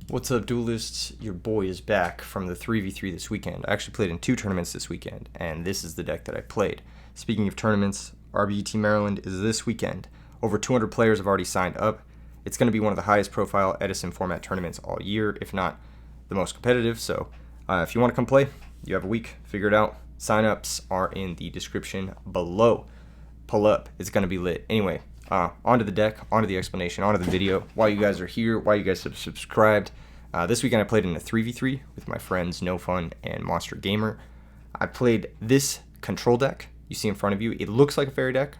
What's up, duelists? Your boy is back from the 3v3 this weekend. I actually played in 2 tournaments this weekend, and this is the deck that I played. Speaking of tournaments, RBET Maryland is this weekend. Over 200 players have already signed up. It's going to be one of the highest profile Edison format tournaments all year, if not the most competitive. So if you want to come play, you have a week, figure it out. Sign-ups are in the description below. Pull up, it's going to be lit. Anyway, onto the deck, onto the explanation, onto the video, why you guys are here, why you guys have subscribed. This weekend I played in a 3v3 with my friends No Fun and Monster Gamer. I played this control deck you see in front of you. It looks like a fairy deck.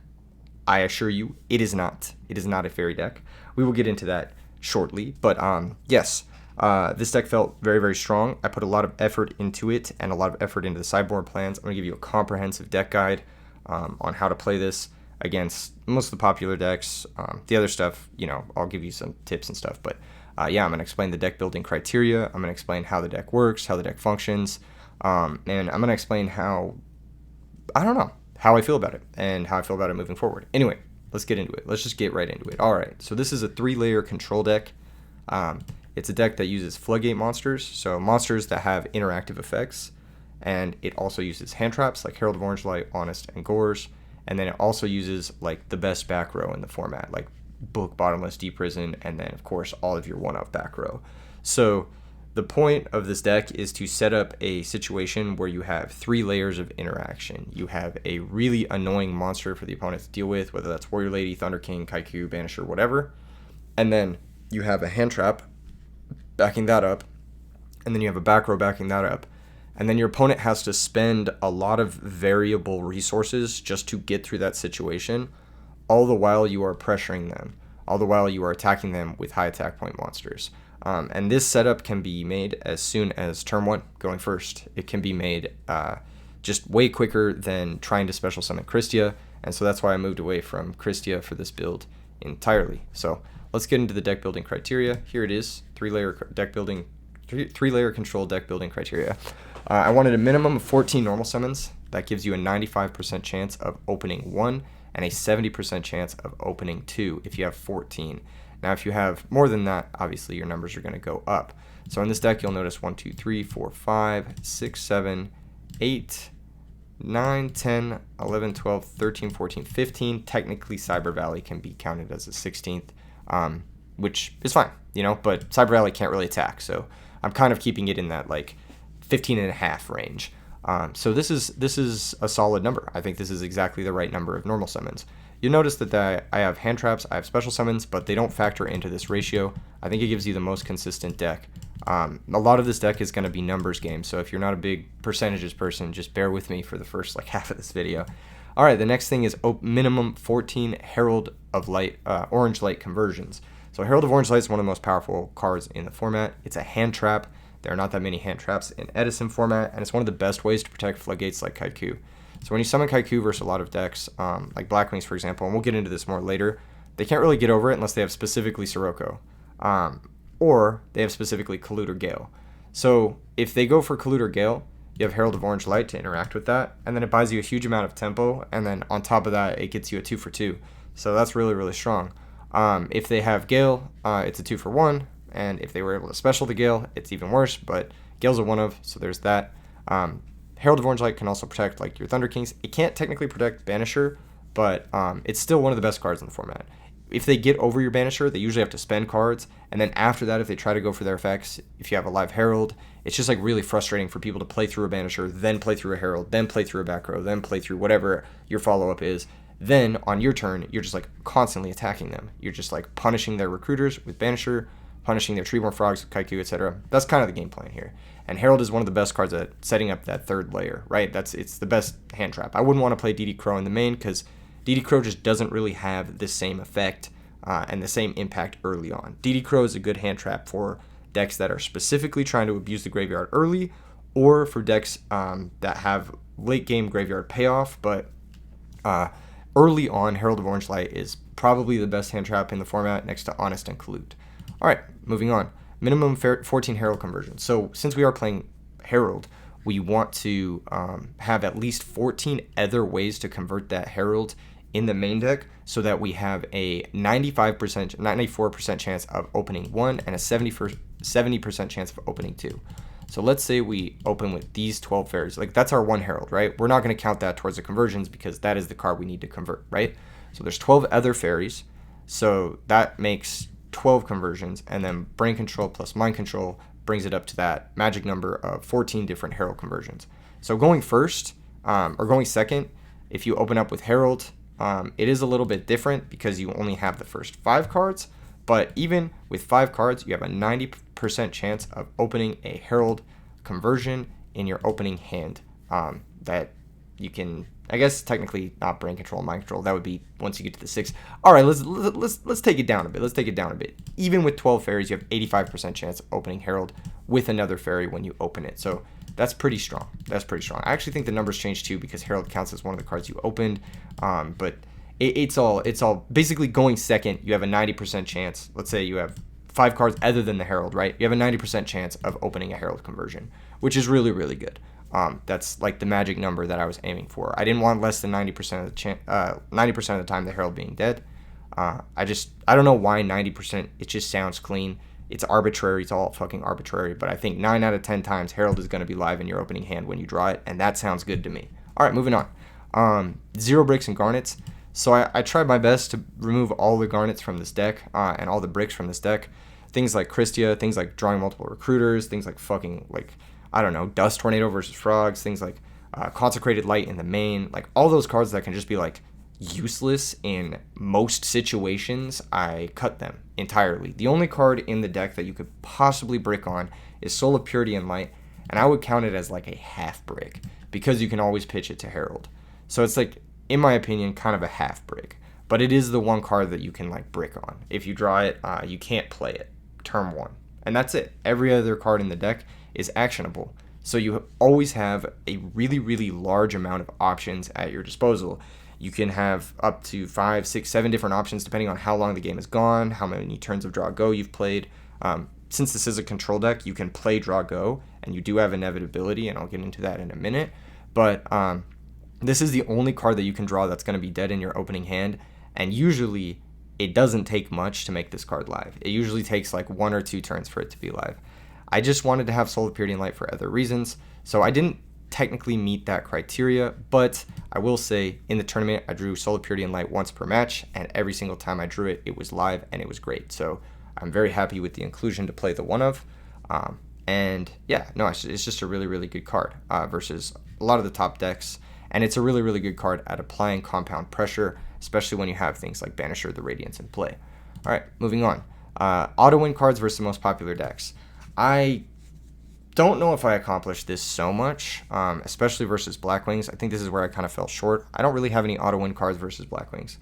I assure you, it is not. It is not a fairy deck. We will get into that shortly. But yes, this deck felt very, very strong. I put a lot of effort into it and a lot of effort into the sideboard plans. I'm going to give you a comprehensive deck guide on how to play this against most of the popular decks. The other stuff, I'll give you some tips and stuff. But yeah, I'm going to explain the deck building criteria. I'm going to explain how the deck works, how the deck functions. And I'm going to explain how I feel about it and how I feel about it moving forward. Anyway, let's get into it. Let's just get right into it. All right, so this is a 3-layer control deck. It's a deck that uses floodgate monsters, so monsters that have interactive effects. And it also uses hand traps like Herald of Orange Light, Honest, and Gores. And then it also uses like the best back row in the format, like Book, Bottomless, Deep Prison, and then of course all of your one-of back row. So the point of this deck is to set up a situation where you have 3 layers of interaction. You have a really annoying monster for the opponent to deal with, whether that's Warrior Lady, Thunder King, Kaiku, Banisher, whatever. And then you have a hand trap backing that up, and then you have a back row backing that up. And then your opponent has to spend a lot of variable resources just to get through that situation, all the while you are pressuring them, all the while you are attacking them with high attack point monsters. And this setup can be made as soon as turn 1, going first. It can be made just way quicker than trying to special summon Christia, and so that's why I moved away from Christia for this build entirely. So let's get into the deck building criteria. Here it is, 3-layer control deck building criteria. I wanted a minimum of 14 normal summons. That gives you a 95% chance of opening 1 and a 70% chance of opening 2 if you have 14. Now, if you have more than that, obviously your numbers are going to go up. So in this deck, you'll notice 1, 2, 3, 4, 5, 6, 7, 8, 9, 10, 11, 12, 13, 14, 15. Technically, Cyber Valley can be counted as a 16th, which is fine, but Cyber Valley can't really attack. So I'm kind of keeping it in that like 15.5 range. So this is a solid number. I think this is exactly the right number of normal summons. You'll notice that I have hand traps, I have special summons, but they don't factor into this ratio. I think it gives you the most consistent deck. A lot of this deck is going to be numbers game, so if you're not a big percentages person, just bear with me for the first half of this video. All right, the next thing is minimum 14 Herald of Light, Orange Light conversions. So Herald of Orange Light is one of the most powerful cards in the format. It's a hand trap. There are not that many hand traps in Edison format, and it's one of the best ways to protect floodgates like Kaiku. So when you summon Kaiku versus a lot of decks, like Blackwings, for example, and we'll get into this more later, they can't really get over it unless they have specifically Sirocco, or they have specifically Collude or Gale. So if they go for Collude or Gale, you have Herald of Orange Light to interact with that, and then it buys you a huge amount of tempo, and then on top of that, it gets you a 2 for 2. So that's really, really strong. If they have Gale, it's a 2 for 1, and if they were able to special the Gale, it's even worse, but Gale's a 1-of, so there's that. Herald of Orange Light can also protect your Thunder Kings. It can't technically protect Banisher, but it's still one of the best cards in the format. If they get over your Banisher, they usually have to spend cards, and then after that, if they try to go for their effects, if you have a live Herald, it's just really frustrating for people to play through a Banisher, then play through a Herald, then play through a back row, then play through whatever your follow-up is. Then on your turn, you're just constantly attacking them. You're just punishing their recruiters with Banisher, punishing their Treeborn Frogs with Kaiku, etc. That's kind of the game plan here. And Herald is one of the best cards at setting up that 3rd layer, right? It's the best hand trap. I wouldn't want to play DD Crow in the main because DD Crow just doesn't really have the same effect and the same impact early on. DD Crow is a good hand trap for decks that are specifically trying to abuse the graveyard early, or for decks that have late game graveyard payoff, but early on, Herald of Orange Light is probably the best hand trap in the format next to Honest and Collude. All right, moving on. Minimum 14 Herald conversions. So since we are playing Herald, we want to have at least 14 other ways to convert that Herald in the main deck so that we have a 94% chance of opening 1 and a 70% chance of opening 2. So let's say we open with these 12 fairies. Like, that's our 1 herald, right? We're not going to count that towards the conversions because that is the card we need to convert, right? So there's 12 other fairies. So that makes 12 conversions, and then brain control plus mind control brings it up to that magic number of 14 different herald conversions. So going first, or going second, if you open up with herald, it is a little bit different because you only have the first 5 cards, but even with 5 cards, you have a 90% chance of opening a herald conversion in your opening hand. That you can, I guess, technically not brain control, mind control. That would be once you get to the 6. All right, let's take it down a bit. Even with 12 fairies, you have 85% chance of opening herald with another fairy when you open it. So that's pretty strong. I actually think the numbers change too because herald counts as one of the cards you opened. But it's all basically going second. You have a 90% chance. Let's say you have 5 cards other than the herald, right? You have a 90% chance of opening a herald conversion, which is really, really good. That's like the magic number that I was aiming for. I didn't want less than 90% of the 90% of the time the herald being dead. I don't know why 90%. It just sounds clean. It's arbitrary. It's all fucking arbitrary. But I think 9 out of 10 times herald is going to be live in your opening hand when you draw it, and that sounds good to me. All right, moving on. 0 bricks and garnets. So I tried my best to remove all the garnets from this deck and all the bricks from this deck. Things like Christia, things like drawing multiple recruiters, things like fucking, like, I don't know, Dust Tornado versus Frogs, things like Consecrated Light in the main, like all those cards that can just be like useless in most situations, I cut them entirely. The only card in the deck that you could possibly brick on is Soul of Purity and Light, and I would count it as like a half brick because you can always pitch it to Herald. So it's like, in my opinion, kind of a half brick, but it is the one card that you can like brick on. If you draw it, you can't play it turn 1, and that's it. Every other card in the deck is actionable. So you always have a really, really large amount of options at your disposal. You can have up to 5, 6, 7 different options depending on how long the game has gone, how many turns of draw go you've played. Since this is a control deck, you can play draw go, and you do have inevitability, and I'll get into that in a minute. But this is the only card that you can draw that's going to be dead in your opening hand, and usually it doesn't take much to make this card live. It usually takes like 1 or 2 turns for it to be live. I just wanted to have Soul of Purity and Light for other reasons, so I didn't technically meet that criteria, but I will say in the tournament I drew Soul of Purity and Light once per match, and every single time I drew it, it was live and it was great. So I'm very happy with the inclusion to play the one of. And yeah, no, it's just a really, really good card versus a lot of the top decks, and it's a really, really good card at applying compound pressure, especially when you have things like Banisher the Radiance in play. All right, moving on. Auto win cards versus the most popular decks. I don't know if I accomplished this so much, especially versus Blackwings. I think this is where I kind of fell short. I don't really have any auto win cards versus Blackwings,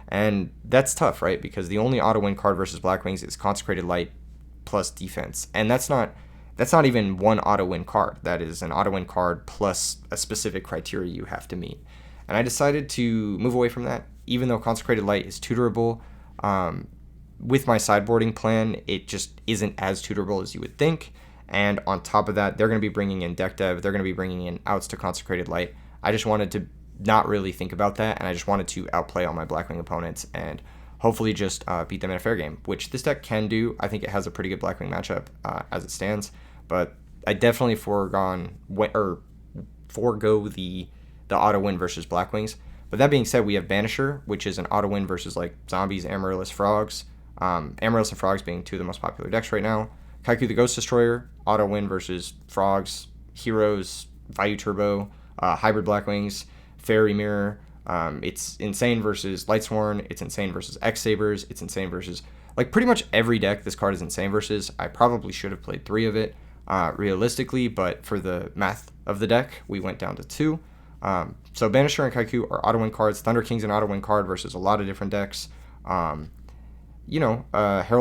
and that's tough, right? Because the only auto win card versus Blackwings is Consecrated Light plus defense, and that's not even one auto win card. That is an auto win card plus a specific criteria you have to meet. And I decided to move away from that, even though Consecrated Light is tutorable. With my sideboarding plan, it just isn't as tutorable as you would think. And on top of that, they're going to be bringing in deck dev. They're going to be bringing in outs to Consecrated Light. I just wanted to not really think about that, and I just wanted to outplay all my Blackwing opponents and hopefully just beat them in a fair game, which this deck can do. I think it has a pretty good Blackwing matchup as it stands, but I definitely forego the auto win versus Blackwings. But that being said, we have Banisher, which is an auto win versus like Zombies, Amaryllis, Frogs. Amaryllis and Frogs being 2 of the most popular decks right now. Kaiku the Ghost Destroyer, auto win versus Frogs, Heroes, Vayu Turbo, Hybrid Blackwings, Fairy Mirror. It's insane versus Lightsworn. It's insane versus X-Sabers. It's insane versus like pretty much every deck this card is insane versus. I probably should have played 3 of it realistically, but for the math of the deck, we went down to 2. So Banisher and Kaiku are auto win cards. Thunder King's an auto win card versus a lot of different decks. Herald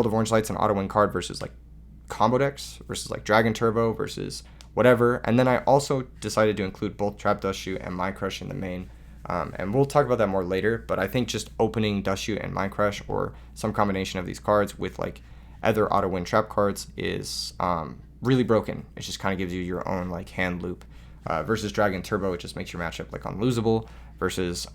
of Orange Light's an auto win card versus like combo decks, versus like Dragon Turbo versus whatever. And then I also decided to include both Trap Dust Shoot and Mind Crush in the main. And we'll talk about that more later, but I think just opening Dust Shoot and Mind Crush or some combination of these cards with like other auto win trap cards is really broken. It just kind of gives you your own like hand loop. Versus Dragon Turbo, it just makes your matchup like unlosable. versus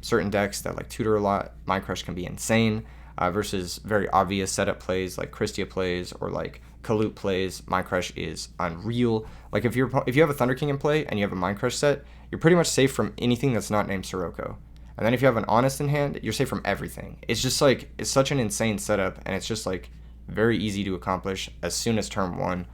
certain decks that like tutor a lot. Mind Crush can be insane versus very obvious setup plays like Christia plays or like Kalut plays. Mind Crush is unreal. Like if you have a Thunder King in play and you have a Mind Crush set, you're pretty much safe from anything that's not named Sirocco. And then if you have an Honest in hand, you're safe from everything. It's just like, it's such an insane setup, and it's just like very easy to accomplish. As soon as turn 1,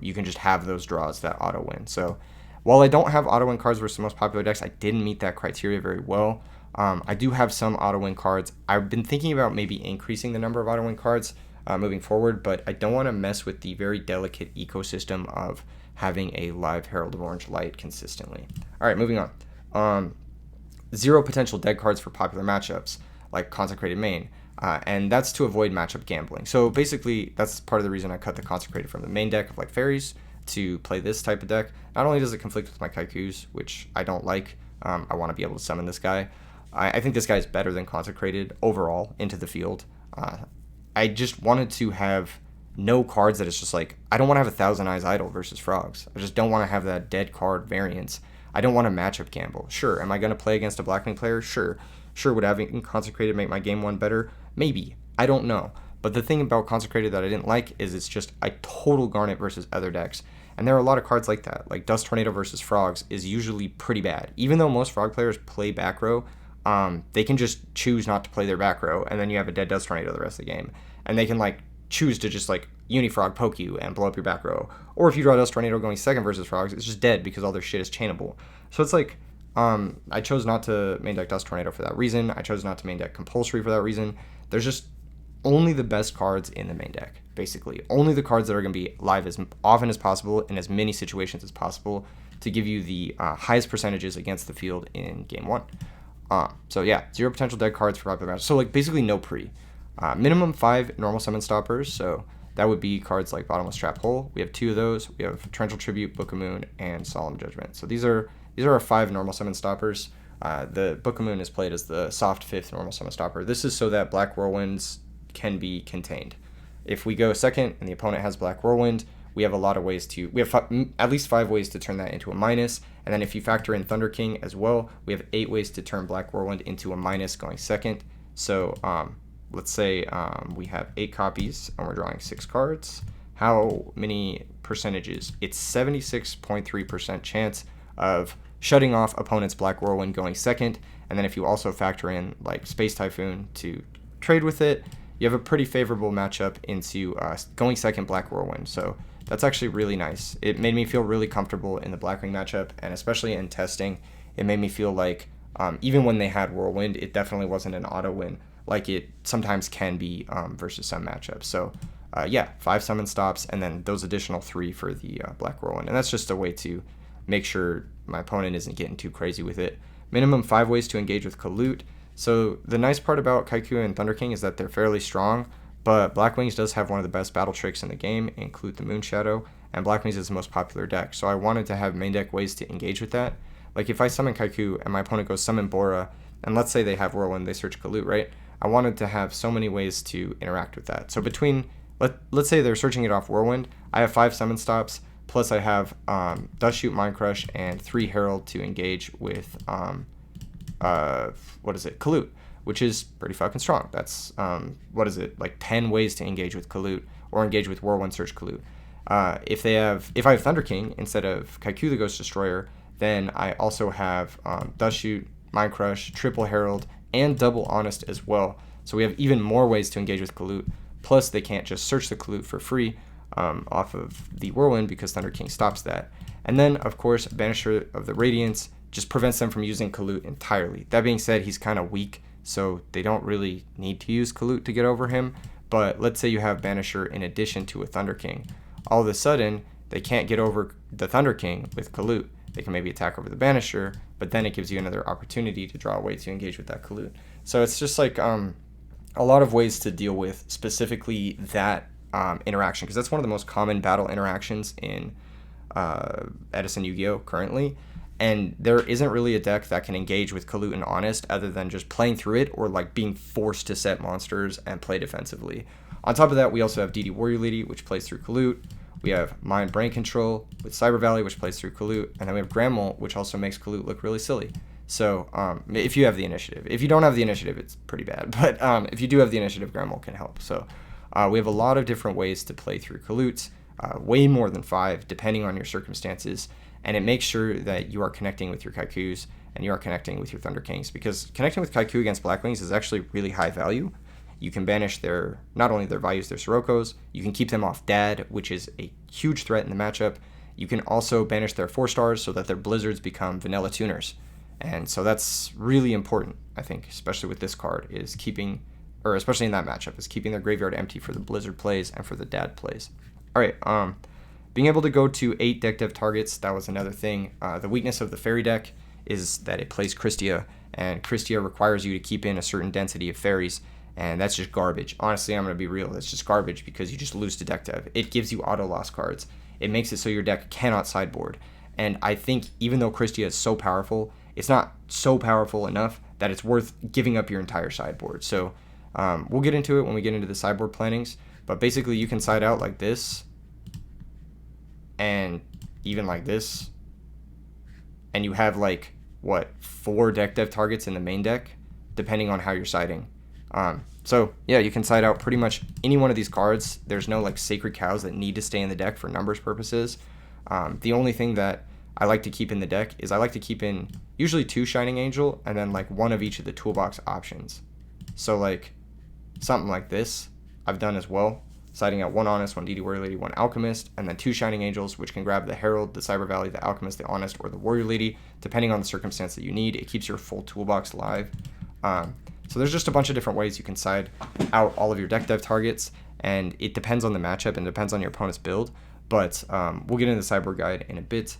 you can just have those draws that auto win. So while I don't have auto win cards versus the most popular decks, I didn't meet that criteria very well. I do have some auto win cards. I've been thinking about maybe increasing the number of auto win cards moving forward, but I don't want to mess with the very delicate ecosystem of having a live Herald of Orange Light consistently. All right, moving on. 0 potential dead cards for popular matchups like Consecrated Main, and that's to avoid matchup gambling. So basically, that's part of the reason I cut the Consecrated from the main deck of like Fairies to play this type of deck. Not only does it conflict with my Kaikus, which I don't like, I want to be able to summon this guy. I think this guy is better than Consecrated overall into the field. I just wanted to have no cards that it's just like, I don't want to have a Thousand Eyes Idol versus Frogs. I just don't want to have that dead card variance. I don't want to matchup gamble. Sure, am I going to play against a Blackwing player? Sure. Would having Consecrated make my game 1 better? Maybe. I don't know. But the thing about Consecrated that I didn't like is it's just a total Garnet versus other decks. And there are a lot of cards like that. Like Dust Tornado versus Frogs is usually pretty bad. Even though most Frog players play back row, they can just choose not to play their back row, and then you have a dead Dust Tornado the rest of the game. And they can like choose to just like Unifrog poke you and blow up your back row. Or if you draw Dust Tornado going second versus Frogs, it's just dead because all their shit is chainable. So it's like, I chose not to main deck Dust Tornado for that reason. I chose not to main deck Compulsory for that reason. There's just only the best cards in the main deck, basically. Only the cards that are going to be live as often as possible in as many situations as possible to give you the highest percentages against the field in game 1. So yeah, 0 potential dead cards for popular matches. So like basically no pre. Minimum 5 normal summon stoppers, so that would be cards like Bottomless Trap Hole. We have 2 of those. We have Torrential Tribute, Book of Moon, and Solemn Judgment. So these are our 5 normal summon stoppers. The Book of Moon is played as the soft 5th normal summon stopper. This is so that Black Whirlwinds can be contained. If we go second and the opponent has Black Whirlwind, we have a lot of ways to, we have at least 5 ways to turn that into a minus. And then if you factor in Thunder King as well, we have 8 ways to turn Black Whirlwind into a minus going second. So let's say we have 8 copies and we're drawing 6 cards. How many percentages? It's 76.3% chance of shutting off opponent's Black Whirlwind going second. And then if you also factor in like Space Typhoon to trade with it, you have a pretty favorable matchup into going second Black Whirlwind. So that's actually really nice. It made me feel really comfortable in the Blackwing matchup, and especially in testing, it made me feel like even when they had Whirlwind, it definitely wasn't an auto win like it sometimes can be versus some matchups. So yeah, 5 summon stops, and then those additional 3 for the Black Whirlwind. And that's just a way to make sure my opponent isn't getting too crazy with it. Minimum 5 ways to engage with Kalut. So the nice part about Kaiku and Thunder King is that they're fairly strong, but Blackwings does have one of the best battle tricks in the game, include the Moon Shadow, and Blackwings is the most popular deck. So I wanted to have main deck ways to engage with that. Like if I summon Kaiku and my opponent goes summon Bora, and let's say they have Whirlwind, they search Kalut, right? I wanted to have so many ways to interact with that. So between, let's say they're searching it off Whirlwind, I have 5 summon stops, plus I have Dust Shoot, Mind Crush, and 3 Herald to engage with, Kalut, which is pretty fucking strong. That's, like 10 ways to engage with Kalut, or engage with Whirlwind Search Kalut. If I have Thunder King instead of Kaiku the Ghost Destroyer, then I also have Dust Shoot, Mind Crush, Triple Herald, and Double Honest as well. So we have even more ways to engage with Kalut. Plus, they can't just search the Kalut for free off of the Whirlwind because Thunder King stops that. And then, of course, Banisher of the Radiance just prevents them from using Kalut entirely. That being said, he's kind of weak, so they don't really need to use Kalut to get over him. But let's say you have Banisher in addition to a Thunder King. All of a sudden, they can't get over the Thunder King with Kalut. They can maybe attack over the Banisher, but then it gives you another opportunity to draw a way to engage with that Kalut. So it's just like a lot of ways to deal with specifically that interaction, because that's one of the most common battle interactions in Edison Yu-Gi-Oh! Currently. And there isn't really a deck that can engage with Kalut and Honest other than just playing through it or like being forced to set monsters and play defensively. On top of that, we also have DD Warrior Lady, which plays through Kalut. We have Mind Brain Control with Cyber Valley, which plays through Kalut. And then we have Grand Mole, which also makes Kalut look really silly. So if you have the initiative. If you don't have the initiative, it's pretty bad. But if you do have the initiative, Grand Mole can help. So we have a lot of different ways to play through Kalutes, way more than 5, depending on your circumstances. And it makes sure that you are connecting with your Kaikus and you are connecting with your Thunder Kings, because connecting with Kaiku against Blackwings is actually really high value. You can banish not only their Vayus, their Sirokkos, you can keep them off Dad, which is a huge threat in the matchup. You can also banish their 4-stars so that their Blizzards become vanilla tuners. And so that's really important, I think, especially with this card, is keeping, or especially in that matchup, is keeping their graveyard empty for the Blizzard plays and for the Dad plays. All right, being able to go to 8 deck dev targets, that was another thing. The weakness of the Fairy deck is that it plays Christia, and Christia requires you to keep in a certain density of fairies, and that's just garbage. Honestly, I'm going to be real. It's just garbage because you just lose to deck dev. It gives you auto loss cards. It makes it so your deck cannot sideboard. And I think even though Christia is so powerful, it's not so powerful enough that it's worth giving up your entire sideboard. So we'll get into it when we get into the sideboard plannings. But basically, you can side out like this, and even like this, and you have like, what, 4 deck dev targets in the main deck, depending on how you're siding. So yeah, you can side out pretty much any one of these cards. There's no like sacred cows that need to stay in the deck for numbers purposes. The only thing that I like to keep in the deck is I like to keep in usually 2 Shining Angel and then like 1 of each of the toolbox options. So like something like this I've done as well, siding out 1 Honest, 1 DD Warrior Lady, 1 Alchemist, and then 2 Shining Angels, which can grab the Herald, the Cyber Valley, the Alchemist, the Honest, or the Warrior Lady, depending on the circumstance that you need. It keeps your full toolbox live. So there's just a bunch of different ways you can side out all of your deck dev targets, and it depends on the matchup and depends on your opponent's build, but we'll get into the sideboard guide in a bit.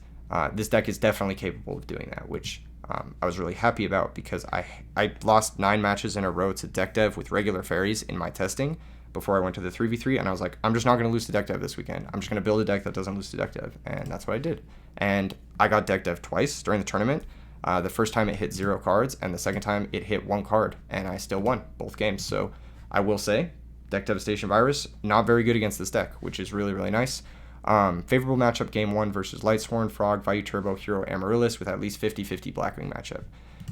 This deck is definitely capable of doing that, which I was really happy about, because I lost 9 matches in a row to deck dev with regular fairies in my testing before I went to the 3v3, and I was like, I'm just not going to lose to deck dev this weekend. I'm just going to build a deck that doesn't lose to deck dev, and that's what I did. And I got deck dev twice during the tournament. The first time it hit 0 cards, and the second time it hit 1 card, and I still won both games. So I will say, deck devastation virus, not very good against this deck, which is really, really nice. Favorable matchup game 1 versus Lightsworn, Frog, Vayu Turbo, Hero, Amaryllis with at least 50-50 Blackwing matchup.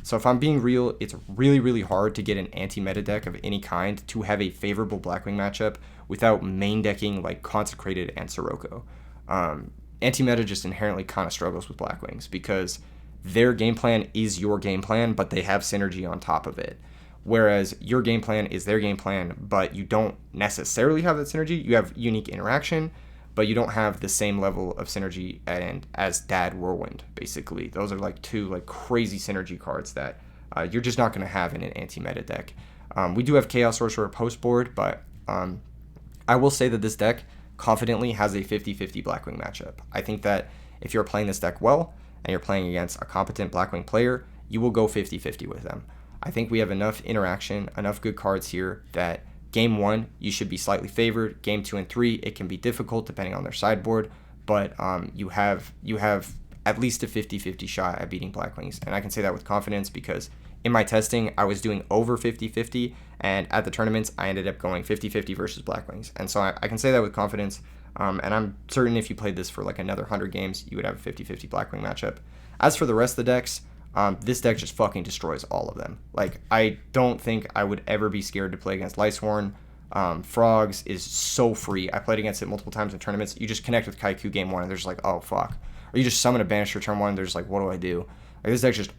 So if I'm being real, it's really, really hard to get an anti-meta deck of any kind to have a favorable Blackwing matchup without main decking like Consecrated and Sirocco. Anti-meta just inherently kind of struggles with Blackwings because their game plan is your game plan, but they have synergy on top of it. Whereas your game plan is their game plan, but you don't necessarily have that synergy. You have unique interaction, but you don't have the same level of synergy as Dad Whirlwind, basically. Those are like 2 like crazy synergy cards that you're just not going to have in an anti-meta deck. We do have Chaos Sorcerer post board, but I will say that this deck confidently has a 50-50 Blackwing matchup. I think that if you're playing this deck well, and you're playing against a competent Blackwing player, you will go 50-50 with them. I think we have enough interaction, enough good cards here that game 1, you should be slightly favored. Game 2 and 3, it can be difficult depending on their sideboard, but you have at least a 50-50 shot at beating Blackwings. And I can say that with confidence because in my testing, I was doing over 50-50, and at the tournaments, I ended up going 50-50 versus Blackwings. And so I can say that with confidence. And I'm certain if you played this for like another 100 games, you would have a 50-50 Blackwing matchup. As for the rest of the decks, this deck just fucking destroys all of them. Like, I don't think I would ever be scared to play against Lightsworn. Frogs is so free. I played against it multiple times in tournaments. You just connect with Kaiku game 1, and they're just like, oh, fuck. Or you just summon a Banisher turn 1, and they're just like, what do I do? Like, this deck just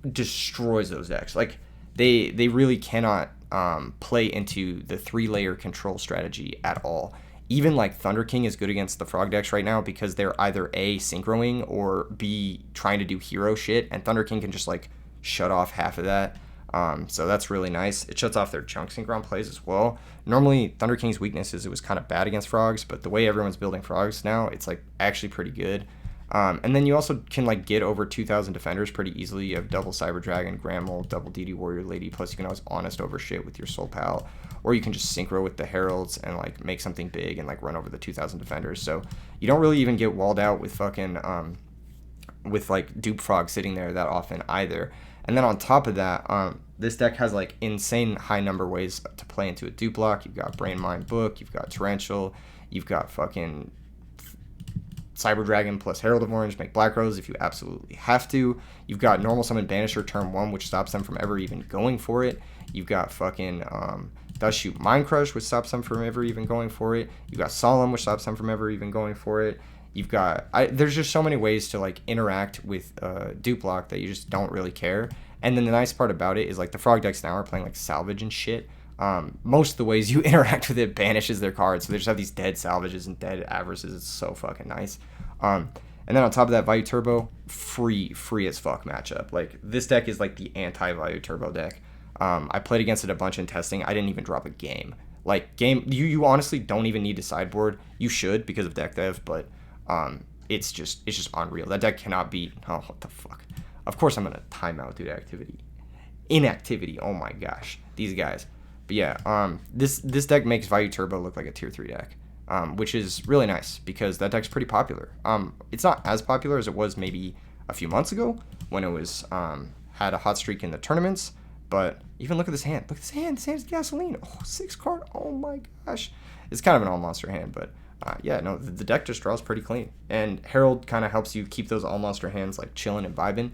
destroys those decks. Like, they really cannot play into the 3-layer control strategy at all. Even like Thunder King is good against the Frog decks right now because they're either A, synchroing, or B, trying to do hero shit, and Thunder King can just like shut off half of that. So that's really nice. It shuts off their junk synchron plays as well. Normally, Thunder King's weakness is it was kind of bad against Frogs, but the way everyone's building Frogs now, it's like actually pretty good. And then you also can like get over 2,000 defenders pretty easily. You have double Cyber Dragon, Grand Mole, double DD Warrior Lady, plus you can always Honest over shit with your Soul Pal, or you can just synchro with the Heralds and like make something big and like run over the 2,000 defenders. So you don't really even get walled out with fucking with like Dupe Frog sitting there that often either. And then on top of that, this deck has like insane high number ways to play into a Dupe block. You've got Brain Mind Book, you've got Torrential, you've got fucking Cyber Dragon plus Herald of Orange, make Black Rose if you absolutely have to. You've got Normal Summon Banisher turn 1, which stops them from ever even going for it. You've got fucking Does Shoot Mind Crush, which stops them from ever even going for it. You've got Solemn, which stops them from ever even going for it. You've got there's just so many ways to like interact with Dupe Block that you just don't really care. And then the nice part about it is like the Frog decks now are playing like Salvage and shit. Most of the ways you interact with it banishes their cards, so they just have these dead salvages and dead avarices. It's so fucking nice. And then on top of that, Value Turbo, free as fuck matchup. Like this deck is like the anti-Value Turbo deck. I played against it a bunch in testing. I didn't even drop a game. Like you honestly don't even need to sideboard. You should because of deck dev, but it's just unreal. That deck cannot beat. Oh, what the fuck? Of course I'm gonna timeout, dude. Inactivity. Oh my gosh, these guys. But yeah, this deck makes Value Turbo look like a tier 3 deck, which is really nice because that deck's pretty popular. It's not as popular as it was maybe a few months ago when it was had a hot streak in the tournaments. But even look at this hand. Look at this hand. This hand's gasoline. Oh, 6 card. Oh my gosh. It's kind of an all monster hand, but yeah, no, the deck just draws pretty clean. And Herald kind of helps you keep those all monster hands like chilling and vibing.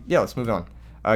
Yeah, let's move on.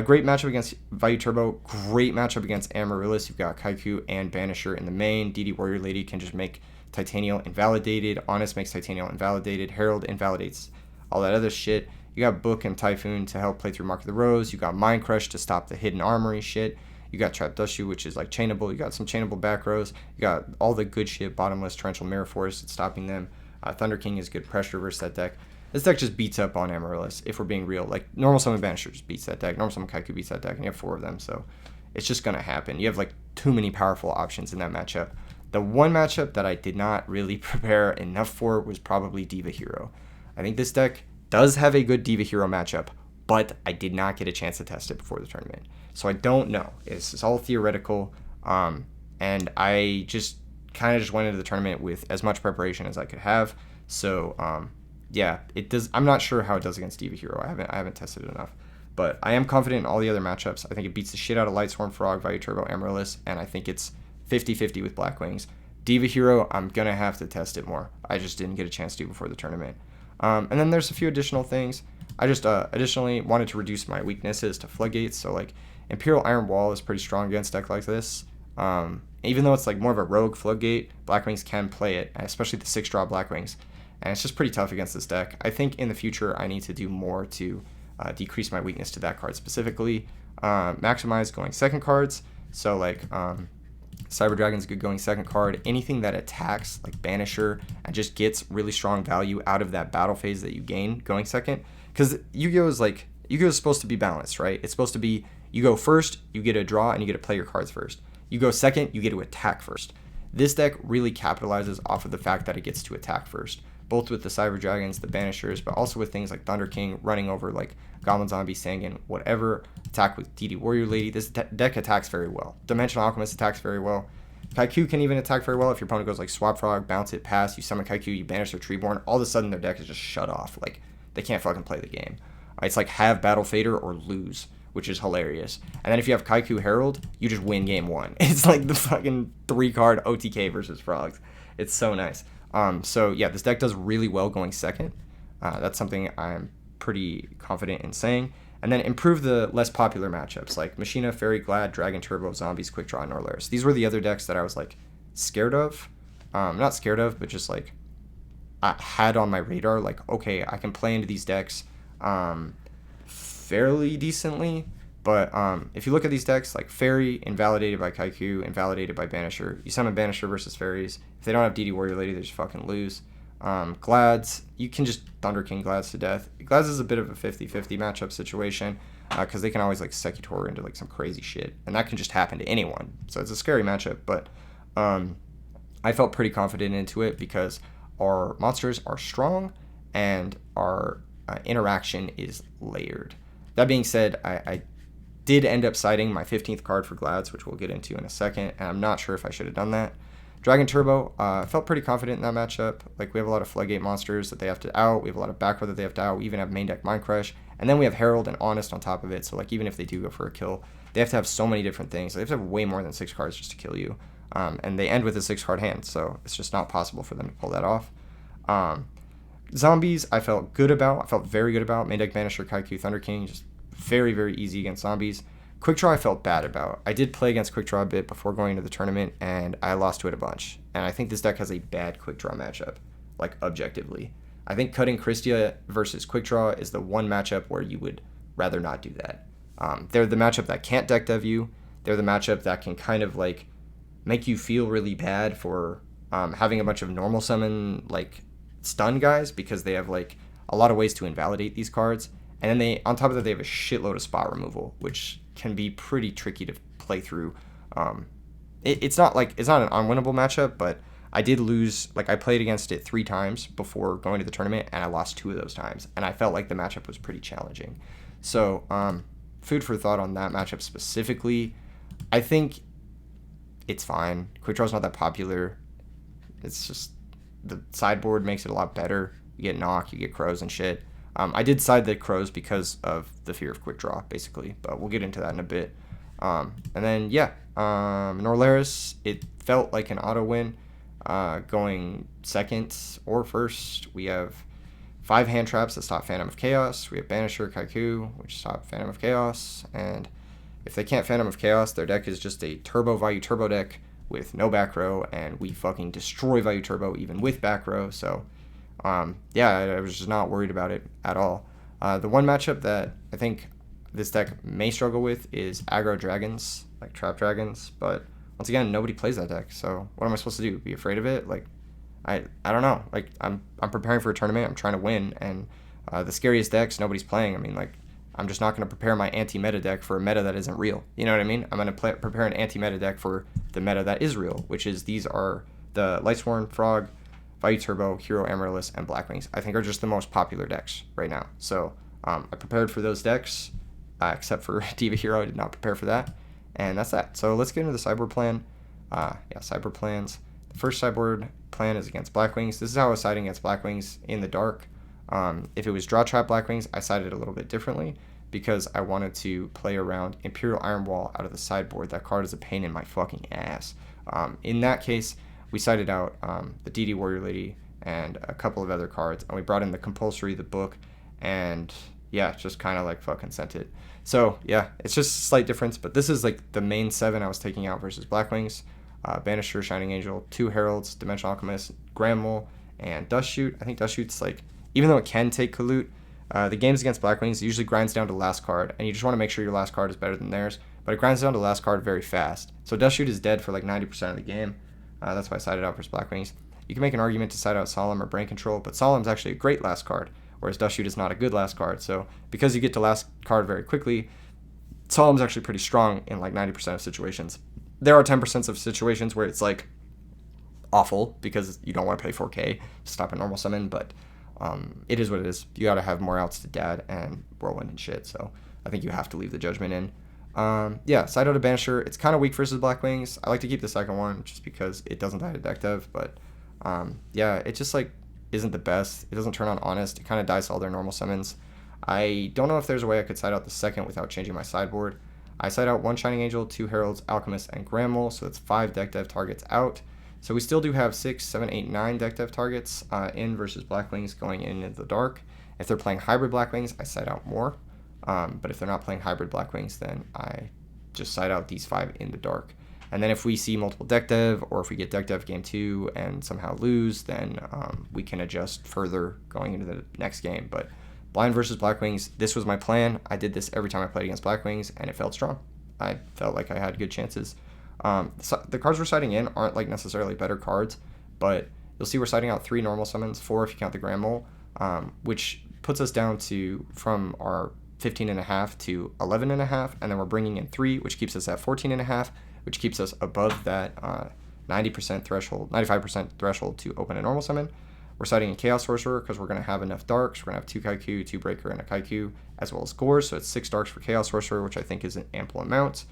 Great matchup against Value Turbo. Great matchup against Amaryllis. You've got Kaiku and Banisher in the main. DD Warrior Lady can just make Titanial invalidated. Honest makes Titanial invalidated. Herald invalidates all that other shit. You got Book and Typhoon to help play through Mark of the Rose. You got Mind Crush to stop the hidden armory shit. You got Trap Dushu, which is like chainable. You got some chainable back rows. You got all the good shit. Bottomless Torrential Mirror Force. It's stopping them. Thunder King is good pressure versus that deck. This deck just beats up on Amaryllis, if we're being real. Like, Normal Summon Banisher just beats that deck. Normal Summon Kaiku beats that deck, and you have 4 of them, so it's just going to happen. You have, like, too many powerful options in that matchup. The one matchup that I did not really prepare enough for was probably Diva Hero. I think this deck does have a good Diva Hero matchup, but I did not get a chance to test it before the tournament. So I don't know. It's all theoretical, and I just kind of just went into the tournament with as much preparation as I could have. So, yeah, it does. I'm not sure how it does against Diva Hero. I haven't tested it enough, but I am confident in all the other matchups. I think it beats the shit out of Lightsworn, Frog, Value Turbo, Amaryllis, and I think it's 50-50 with Black Wings. Diva Hero, I'm gonna have to test it more. I just didn't get a chance to before the tournament. And then there's a few additional things. I just additionally wanted to reduce my weaknesses to Floodgates. So like Imperial Iron Wall is pretty strong against deck like this. Even though it's like more of a rogue Floodgate, Black Wings can play it, especially the 6-drop Black Wings. And it's just pretty tough against this deck. I think in the future I need to do more to decrease my weakness to that card specifically. Maximize going second cards. So like Cyber Dragon's a good going second card. Anything that attacks like Banisher and just gets really strong value out of that battle phase that you gain going second. Because Yu-Gi-Oh is supposed to be balanced, right? It's supposed to be you go first, you get a draw, and you get to play your cards first. You go second, you get to attack first. This deck really capitalizes off of the fact that it gets to attack first, both with the Cyber Dragons, the Banishers, but also with things like Thunder King running over like Goblin Zombie, Sangan, whatever. Attack with DD Warrior Lady. This deck attacks very well. Dimensional Alchemist attacks very well. Kaiku can even attack very well if your opponent goes like Swap Frog, bounce it, pass, you summon Kaiku, you banish their Treeborn. All of a sudden their deck is just shut off. Like they can't fucking play the game. It's like have Battle Fader or lose, which is hilarious. And then if you have Kaiku Herald, you just win game 1. It's like the fucking 3-card OTK versus Frogs. It's so nice. So yeah, this deck does really well going second. That's something I'm pretty confident in saying. And then improve the less popular matchups like Machina, Fairy, Glad, Dragon, Turbo, Zombies, Quick Draw, and Norlaris. These were the other decks that I was like scared of. Not scared of, but just like I had on my radar. Like, okay, I can play into these decks fairly decently. But if you look at these decks, like Fairy, invalidated by Kaiku, invalidated by Banisher. You summon Banisher versus Fairies. If they don't have DD Warrior Lady, they just fucking lose. Glads, you can just Thunder King Glads to death. Glads is a bit of a 50-50 matchup situation because they can always like Secutor into like some crazy shit. And that can just happen to anyone. So it's a scary matchup. But I felt pretty confident into it because our monsters are strong and our interaction is layered. That being said, I did end up citing my 15th card for Glads, which we'll get into in a second, and I'm not sure if I should have done that. Dragon Turbo, felt pretty confident in that matchup. Like, we have a lot of Floodgate monsters that they have to out, we have a lot of back row that they have to out, we even have main deck Mind Crush, and then we have Herald and Honest on top of it, so like even if they do go for a kill, they have to have so many different things. They have to have way more than 6 cards just to kill you, and they end with a 6-card hand, so it's just not possible for them to pull that off. Zombies, I felt good about. I felt very good about. Main deck Banisher, Kaiku, Thunder King, just very, very easy against zombies. Quick Draw, I felt bad about. I did play against Quick Draw a bit before going into the tournament, and I lost to it a bunch. And I think this deck has a bad Quick Draw matchup, like objectively. I think cutting Christia versus Quick Draw is the one matchup where you would rather not do that. They're the matchup that can't deck dev you. They're the matchup that can kind of like make you feel really bad for having a bunch of normal summon like stun guys, because they have like a lot of ways to invalidate these cards. And then they, on top of that, they have a shitload of spot removal, which can be pretty tricky to play through. It's not an unwinnable matchup, but I did lose. Like, I played against it 3 times before going to the tournament, and I lost 2 of those times. And I felt like the matchup was pretty challenging. So, food for thought on that matchup specifically. I think it's fine. Quick Draw's not that popular. It's just the sideboard makes it a lot better. You get Knock, you get Crows and shit. I did side the Crows because of the fear of Quick Draw, basically, but we'll get into that in a bit. And then, Norlaris, it felt like an auto win. Going second or first, we have 5 hand traps that stop Phantom of Chaos. We have Banisher, Kaiku, which stop Phantom of Chaos. And if they can't Phantom of Chaos, their deck is just a Turbo Value Turbo deck with no back row, and we fucking destroy Value Turbo even with back row. So, I was just not worried about it at all. The one matchup that I think this deck may struggle with is aggro dragons, like trap dragons, but once again, nobody plays that deck, so what am I supposed to do? Be afraid of it? Like, I don't know. Like, I'm preparing for a tournament, I'm trying to win, and the scariest decks nobody's playing. I mean, like, I'm just not going to prepare my anti-meta deck for a meta that isn't real. You know what I mean? I'm going to prepare an anti-meta deck for the meta that is real, which is these are the Lightsworn, Frog, Value Turbo, Hero Amaryllis, and Blackwings. I think are just the most popular decks right now. So I prepared for those decks, except for Diva Hero. I did not prepare for that. And that's that. So let's get into the sideboard plan. Sideboard plans. The first sideboard plan is against Blackwings. This is how I was siding against Blackwings in the dark. If it was Draw Trap Blackwings, I sided a little bit differently because I wanted to play around Imperial Iron Wall out of the sideboard. That card is a pain in my fucking ass. In that case, we sided out the DD Warrior Lady and a couple of other cards, and we brought in the Compulsory, the book, and just kind of like fucking sent it. So it's just a slight difference, but this is like the main 7 I was taking out versus Blackwings. Banisher, Shining Angel, 2 Heralds, Dimensional Alchemist, Grandmole, and Dust Shoot. I think Dust Shoot's like, even though it can take Kalut, the games against Blackwings usually grinds down to last card, and you just want to make sure your last card is better than theirs, but it grinds down to last card very fast. So Dust Shoot is dead for like 90% of the game. That's why I sided out versus Blackwings. You can make an argument to side out Solemn or Brain Control, but Solemn's actually a great last card, whereas Dust Shoot is not a good last card. So because you get to last card very quickly, Solemn's actually pretty strong in like 90% of situations. There are 10% of situations where it's like awful because you don't want to pay 4K to stop a normal summon, but it is what it is. You got to have more outs to Dad and Whirlwind and shit, so I think you have to leave the Judgment in. Side out a Banisher. It's kind of weak versus Blackwings. I like to keep the second one just because it doesn't die to deck dev, but it just like isn't the best. It doesn't turn on Honest. It kind of dies to all their normal summons. I don't know if there's a way I could side out the second without changing my sideboard. I side out 1 Shining Angel, 2 Heralds, Alchemist, and Grandmole, so that's 5 deck dev targets out. So we still do have 6, 7, 8, 9 deck dev targets in versus Blackwings going into the dark. If they're playing hybrid Blackwings, I side out more. But if they're not playing hybrid Blackwings, then I just side out these 5 in the dark. And then if we see multiple deck dev, or if we get deck dev game 2 and somehow lose, then we can adjust further going into the next game. But blind versus Blackwings, this was my plan. I did this every time I played against Blackwings, and it felt strong. I felt like I had good chances. So the cards we're siding in aren't like necessarily better cards, but you'll see we're siding out 3 normal summons, 4 if you count the Grandmole, which puts us down to from our 15.5 to 11.5, and then we're bringing in 3, which keeps us at 14.5, which keeps us above that 90% threshold, 95% threshold to open a normal summon. We're siding in Chaos Sorcerer because we're going to have enough darks. We're going to have 2 Kaiku, 2 Breaker, and a Kaiku, as well as Gores, so it's 6 darks for Chaos Sorcerer, which I think is an ample amount.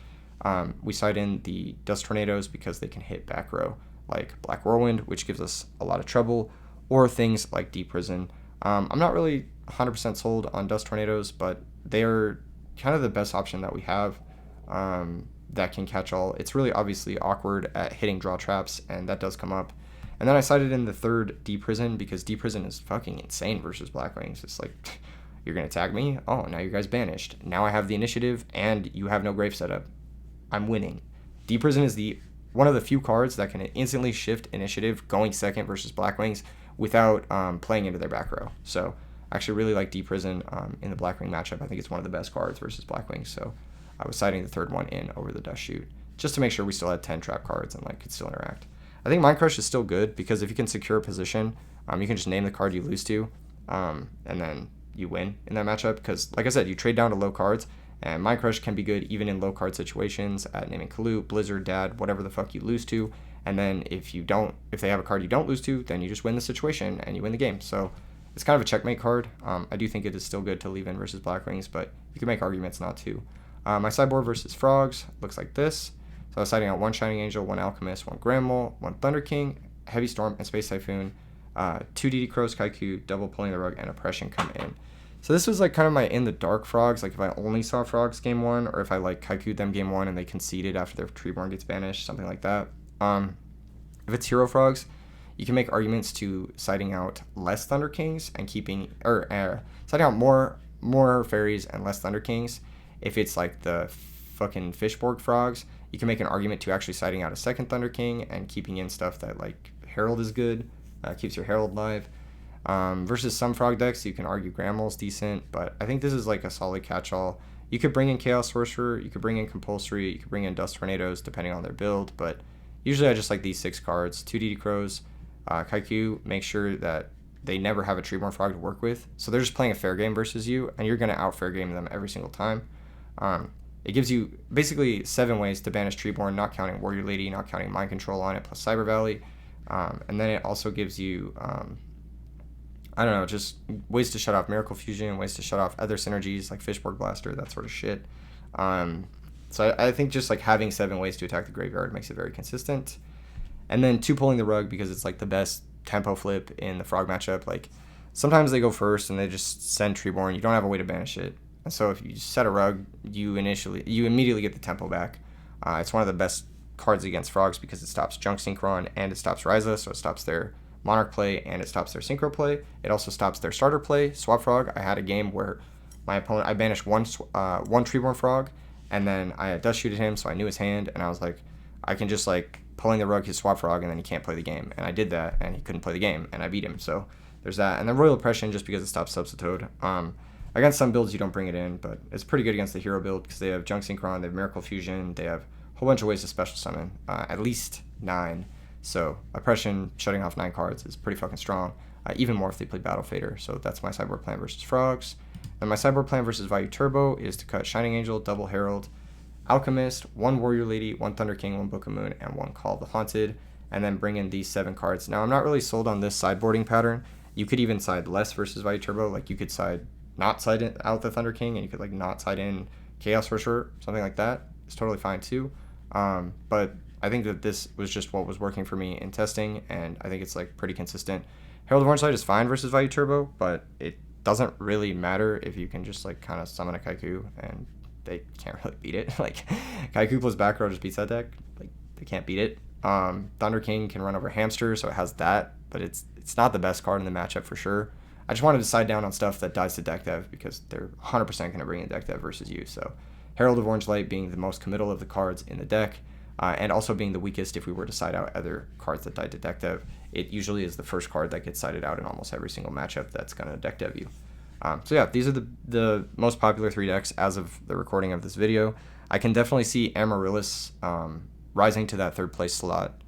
We side in the Dust Tornadoes because they can hit back row, like Black Whirlwind, which gives us a lot of trouble, or things like Deep Prison. I'm not really 100% sold on Dust Tornadoes, but they're kind of the best option that we have that can catch all. It's really obviously awkward at hitting draw traps, and that does come up. And then I sided in the third D Prison because D Prison is fucking insane versus Blackwings. It's like, you're going to tag me? Oh, now you guys banished. Now I have the initiative and you have no grave setup. I'm winning. D Prison is one of the few cards that can instantly shift initiative going second versus Blackwings without playing into their back row. So I actually really like D Prison in the Blackwing matchup. I think it's one of the best cards versus Blackwings. So I was siding the third one in over the Dust Shoot just to make sure we still had 10 trap cards and like could still interact. I think Mind Crush is still good because if you can secure a position, you can just name the card you lose to, and then you win in that matchup. Because, like I said, you trade down to low cards, and Mind Crush can be good even in low card situations at naming Kalut, Blizzard, Dad, whatever the fuck you lose to. And then if they have a card you don't lose to, then you just win the situation and you win the game. So it's kind of a checkmate card. I do think it is still good to leave in versus Blackwings, but you can make arguments not to. My sideboard versus Frogs looks like this. So I was siding out 1 Shining Angel, 1 Alchemist, 1 Granmole, 1 Thunder King, Heavy Storm, and Space Typhoon. 2 DD Crows, Kaiku, double Pulling the Rug, and Oppression come in. So this was like kind of my in the dark Frogs. Like if I only saw Frogs game 1, or if I like Kaiku'd them game 1 and they conceded after their Treeborn gets banished, something like that. If it's Hero Frogs, you can make arguments to siding out less Thunder Kings and siding out more Fairies and less Thunder Kings. If it's like the fucking Fishborg Frogs, you can make an argument to actually siding out a second Thunder King and keeping in stuff that like Herald is good, keeps your Herald live. Versus some Frog decks, you can argue Granmole's decent, but I think this is like a solid catch-all. You could bring in Chaos Sorcerer, you could bring in Compulsory, you could bring in Dust Tornadoes depending on their build, but usually I just like these 6 cards. 2 DD Crows, Kaiku, make sure that they never have a Treeborn Frog to work with, so they're just playing a fair game versus you, and you're going to out-fair game them every single time. It gives you basically 7 ways to banish Treeborn, not counting Warrior Lady, not counting Mind Control on it, plus Cyber Valley. And then it also gives you, just ways to shut off Miracle Fusion, ways to shut off other synergies like Fishborg Blaster, that sort of shit. So I think just like having 7 ways to attack the graveyard makes it very consistent. And then 2 Pulling the Rug because it's like the best tempo flip in the Frog matchup. Like sometimes they go first and they just send Treeborn. You don't have a way to banish it. And so if you set a Rug, you immediately get the tempo back. It's one of the best cards against Frogs because it stops Junk Synchron and it stops Ryza, so it stops their Monarch play and it stops their Synchro play. It also stops their starter play. Swap Frog, I had a game where my opponent, I banished one Treeborn Frog, and then I Dust Shooted him, so I knew his hand, and I was like, I can just like Pulling the Rug his Swap Frog, and then he can't play the game. And I did that, and he couldn't play the game, and I beat him. So there's that. And then Royal Oppression, just because it stops Substitute. Against some builds, you don't bring it in, but it's pretty good against the hero build because they have Junk Synchron, they have Miracle Fusion, they have a whole bunch of ways to special summon, at least 9. So Oppression, shutting off 9 cards is pretty fucking strong, even more if they play Battle Fader. So that's my sideboard plan versus Frogs. Then my sideboard plan versus Value Turbo is to cut Shining Angel, double Herald, Alchemist, 1 Warrior Lady, 1 Thunder King, 1 Book of Moon, and 1 Call of the Haunted, and then bring in these 7 cards. Now, I'm not really sold on this sideboarding pattern. You could even side less versus Value Turbo. Like, you could not side out the Thunder King, and you could, like, not side in Chaos Sorcerer, something like that. It's totally fine, too. But I think that this was just what was working for me in testing, and I think it's, like, pretty consistent. Herald of Orange is fine versus Value Turbo, but it doesn't really matter if you can just, like, kind of summon a Kaiku, and they can't really beat it. Like, Kaiku plus back row just beats that deck. Like, they can't beat it. Thunder King can run over Hamster, so it has that, but it's not the best card in the matchup for sure. I just wanted to side down on stuff that dies to deck dev because they're 100% going to bring in deck dev versus you. So Herald of Orange Light being the most committal of the cards in the deck, and also being the weakest if we were to side out other cards that died to deck dev. It usually is the first card that gets sided out in almost every single matchup that's going to deck dev you. So yeah, these are the most popular 3 decks as of the recording of this video. I can definitely see Amaryllis rising to that 3rd place slot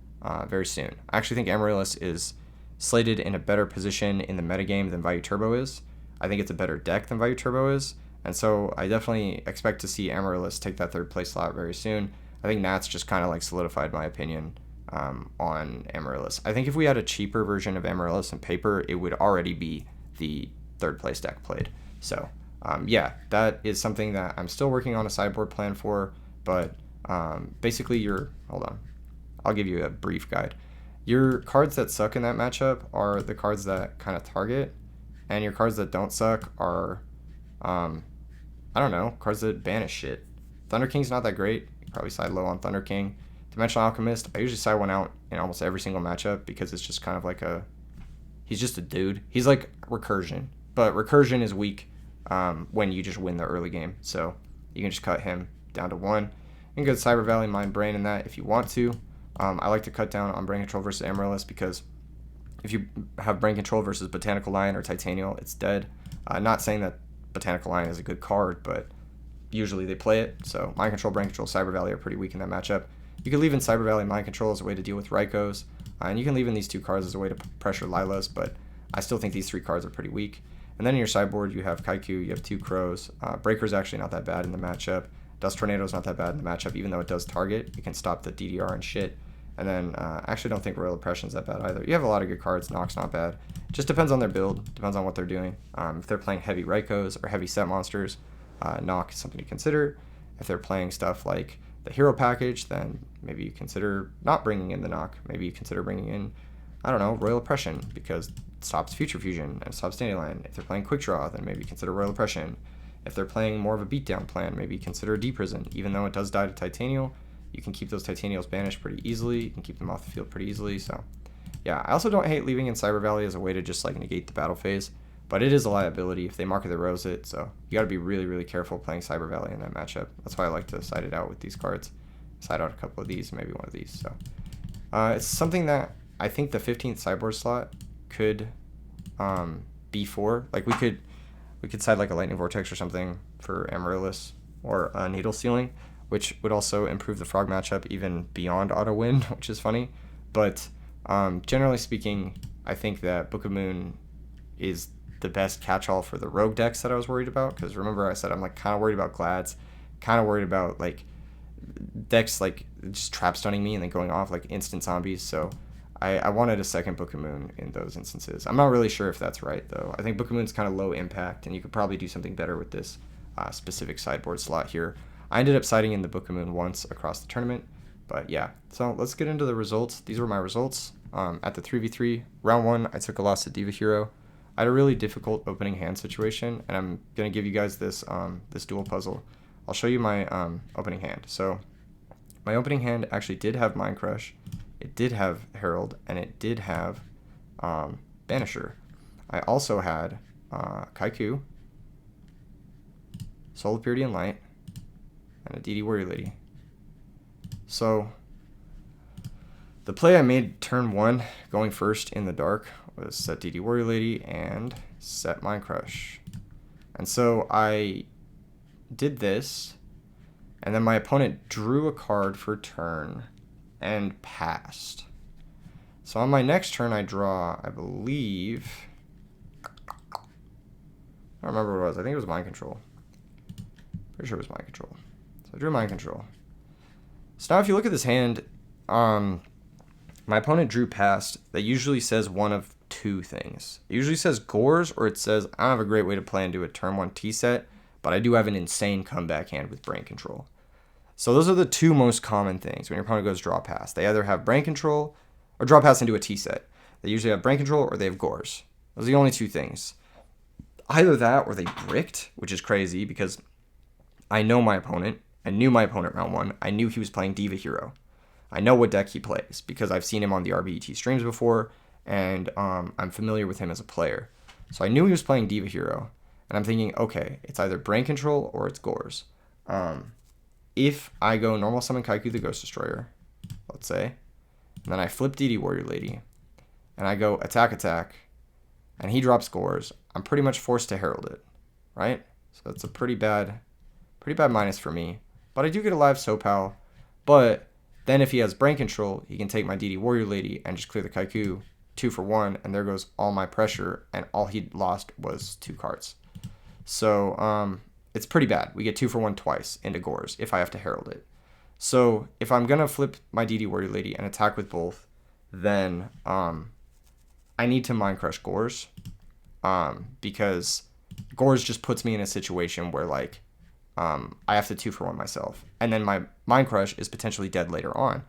very soon. I actually think Amaryllis is slated in a better position in the metagame than Value Turbo is. I think it's a better deck than Value Turbo is, and so I definitely expect to see Amaryllis take that 3rd place slot very soon. I think Nat's just kind of like solidified my opinion on Amaryllis. I think if we had a cheaper version of Amaryllis in paper, it would already be the 3rd place deck played. So yeah, that is something that I'm still working on a sideboard plan for, but basically hold on, I'll give you a brief guide. Your cards that suck in that matchup are the cards that kind of target, and your cards that don't suck are, cards that banish shit. Thunder King's not that great. You probably side low on Thunder King. Dimensional Alchemist, I usually side one out in almost every single matchup because it's just kind of like he's just a dude. He's like Recursion, but Recursion is weak when you just win the early game. So you can just cut him down to 1. You can go to Cyber Valley, Mind Brain in that if you want to. I like to cut down on Brain Control versus Amaryllis because if you have Brain Control versus Botanical Lion or Titanial, it's dead. Not saying that Botanical Lion is a good card, but usually they play it. So Mind Control, Brain Control, Cyber Valley are pretty weak in that matchup. You can leave in Cyber Valley Mind Control as a way to deal with Raikos, and you can leave in these 2 cards as a way to pressure Lilas, but I still think these 3 cards are pretty weak. And then in your sideboard, you have Kaiku, you have 2 Crows. Breaker's actually not that bad in the matchup. Dust Tornado's not that bad in the matchup, even though it does target. It can stop the DDR and shit. And then I actually don't think Royal Oppression's that bad either. You have a lot of good cards. Nock's not bad. Just depends on their build. Depends on what they're doing. If they're playing heavy Raikos or heavy set monsters, Nock is something to consider. If they're playing stuff like the hero package, then maybe you consider not bringing in the Nock. Maybe you consider bringing in, I don't know, Royal Oppression because it stops Future Fusion and stops Dandelion. If they're playing Quick Draw, then maybe consider Royal Oppression. If they're playing more of a beatdown plan, maybe consider Deprison. Even though it does die to Titanial, you can keep those Titanials banished pretty easily. You can keep them off the field pretty easily. So, yeah, I also don't hate leaving in Cyber Valley as a way to just like negate the battle phase, but it is a liability if they market the rose it. So you got to be really, really careful playing Cyber Valley in that matchup. That's why I like to side it out with these cards. Side out a couple of these, maybe one of these. So it's something that I think the 15th sideboard slot could be for. Like we could side like a Lightning Vortex or something for Amaryllis or a Needle Sealing, which would also improve the Frog matchup even beyond Auto Win, which is funny. But generally speaking, I think that Book of Moon is the best catch-all for the rogue decks that I was worried about. Because remember I said I'm like kind of worried about Glads, kind of worried about like decks like just trap stunning me and then going off like instant zombies. So I wanted a second Book of Moon in those instances. I'm not really sure if that's right though. I think Book of Moon's kind of low impact and you could probably do something better with this specific sideboard slot here. I ended up siding in the Book of Moon once across the tournament, but yeah. So let's get into the results. These were my results at the 3v3. Round 1, I took a loss to Diva Hero. I had a really difficult opening hand situation, and I'm going to give you guys this this dual puzzle. I'll show you my opening hand. So my opening hand actually did have Mind Crush, it did have Herald, and it did have Banisher. I also had Kaiku, Soul of Purity and Light, and a DD Warrior Lady. So the play I made turn 1, going first in the dark, was set DD Warrior Lady and set Mind Crush. And so I did this, and then my opponent drew a card for turn and passed. So on my next turn I draw, I believe, I don't remember what it was. I think it was Mind Control. Pretty sure it was Mind Control. So I drew Mind Control. So now if you look at this hand, my opponent drew past. That usually says one of 2 things. It usually says Gores, or it says I don't have a great way to play into a turn 1 T set, but I do have an insane comeback hand with Brain Control. So those are the 2 most common things when your opponent goes draw pass. They either have Brain Control or draw pass into a T set. They usually have Brain Control or they have Gores. Those are the only 2 things. Either that or they bricked, which is crazy because I know my opponent. I knew my opponent round 1. I knew he was playing Diva Hero. I know what deck he plays because I've seen him on the RBET streams before, and I'm familiar with him as a player. So I knew he was playing Diva Hero, and I'm thinking, okay, it's either Brain Control or it's Gores. If I go normal summon Kaiku the Ghost Destroyer, let's say, and then I flip DD Warrior Lady, and I go attack, and he drops Gores, I'm pretty much forced to Herald it, right? So that's a pretty bad minus for me. But I do get a live Sopal, but then if he has Brain Control, he can take my DD Warrior Lady and just clear the Kaiku 2 for 1, and there goes all my pressure, and all he lost was 2 cards. So it's pretty bad. We get 2 for 1 twice into Gores if I have to Herald it. So if I'm going to flip my DD Warrior Lady and attack with both, then I need to Mind Crush Gores because Gores just puts me in a situation where like I have to 2 for 1 myself. And then my Mind Crush is potentially dead later on.